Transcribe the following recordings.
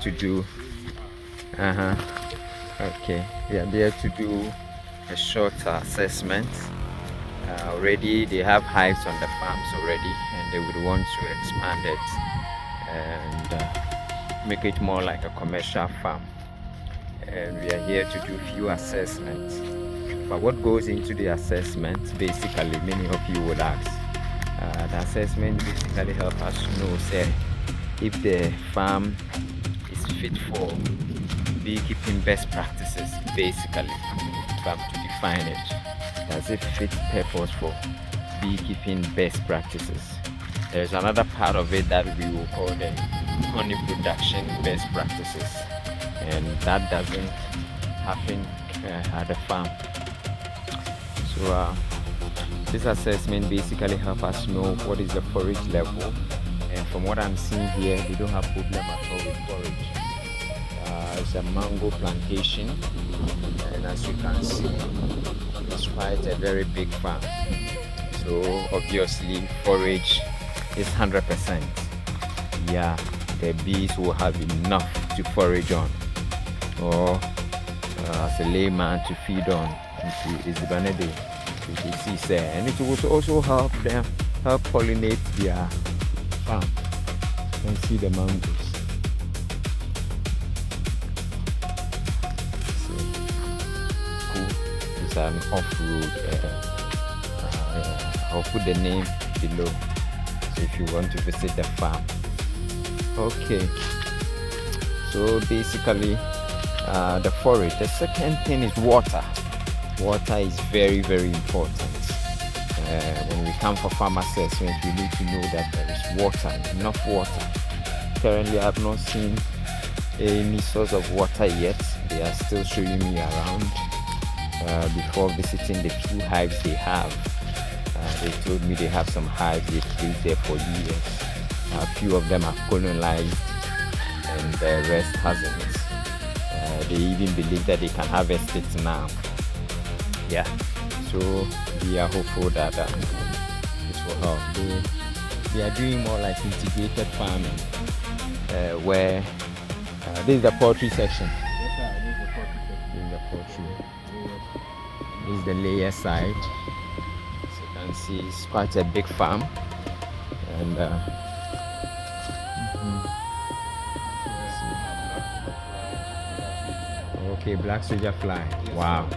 to do okay, we are there to do a short assessment. Already they have hives on the farms already, and they would want to expand it and make it more like a commercial farm. And we are here to do few assessments. But what goes into the assessment, basically, many of you would ask, the assessment basically help us to know, say, if the farm is fit for beekeeping best practices. Basically, if I'm to define it, does it fit purpose for beekeeping best practices? There's another part of it that we will call the honey production best practices, and that doesn't happen at the farm. So this assessment basically helps us know what is the forage level, and from what I'm seeing here, they don't have problem at all with forage. It's a mango plantation, and as you can see, it's quite a very big farm. So obviously forage is 100%. Yeah, the bees will have enough to forage on, or as a layman to feed on. And it will also help them pollinate their farm. You can see the mangoes. It's an off-road. I'll put the name below, so if you want to visit the farm. Okay, so basically the forage. The second thing is water. Water is very, very important. When we come for farm assessment, we need to know that there is water, enough water. Currently, I have not seen any source of water yet. They are still showing me around. Before visiting the few hives they have, they told me they have some hives they placed there for years. A few of them are colonized, and the rest hasn't. They even believe that they can harvest it now. Yeah, so we are hopeful that it will help. They are doing more like integrated farming, where this is the poultry section. This is the poultry. This is the layer side. As you can see, it's quite a big farm, and okay, black soldier fly. Wow.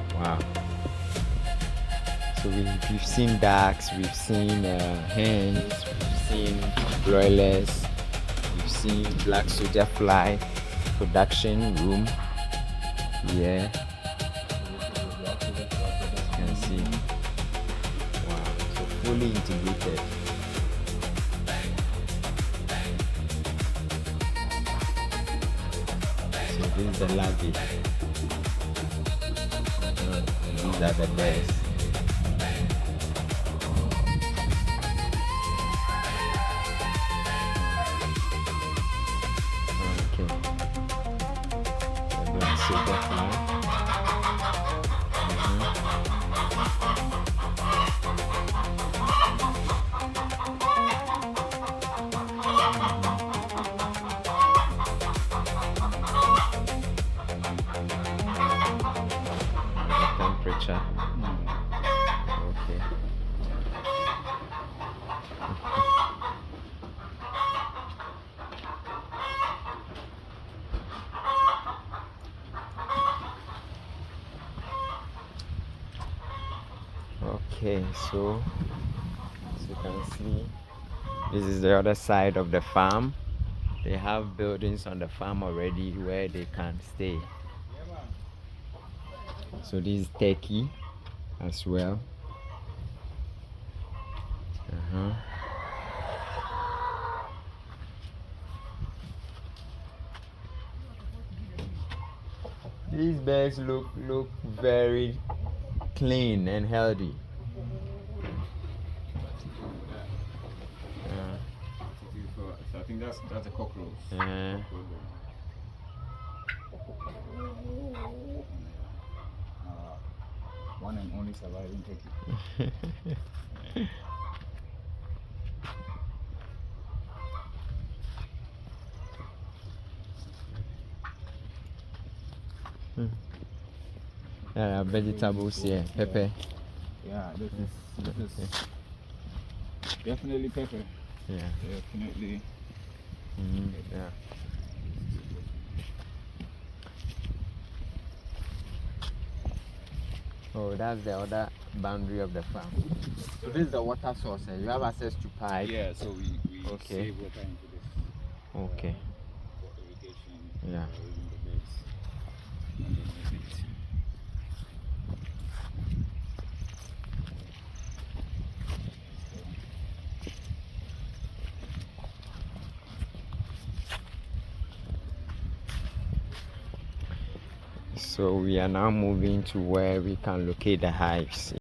So we've seen ducks, we've seen hens, we've seen broilers, we've seen black soldier fly production room. Yeah, you can see. Wow, so fully integrated. So this is the larvae. These are the bears. Temperature. Okay. Okay, so as you can see, this is the other side of the farm. They have buildings on the farm already where they can stay. So this is turkey as well. These birds look very clean and healthy. So I think that's a cockroach. One and only surviving turkey. Vegetables here, pepper. Yeah, this is definitely pepper. Yeah. Definitely. Yeah. Oh, that's the other boundary of the farm. So this is the water source. You have access to pipe. Yeah, so we Okay. save water into this. Okay. For irrigation. Yeah. In the beds. Underneath it. So we are now moving to where we can locate the hives.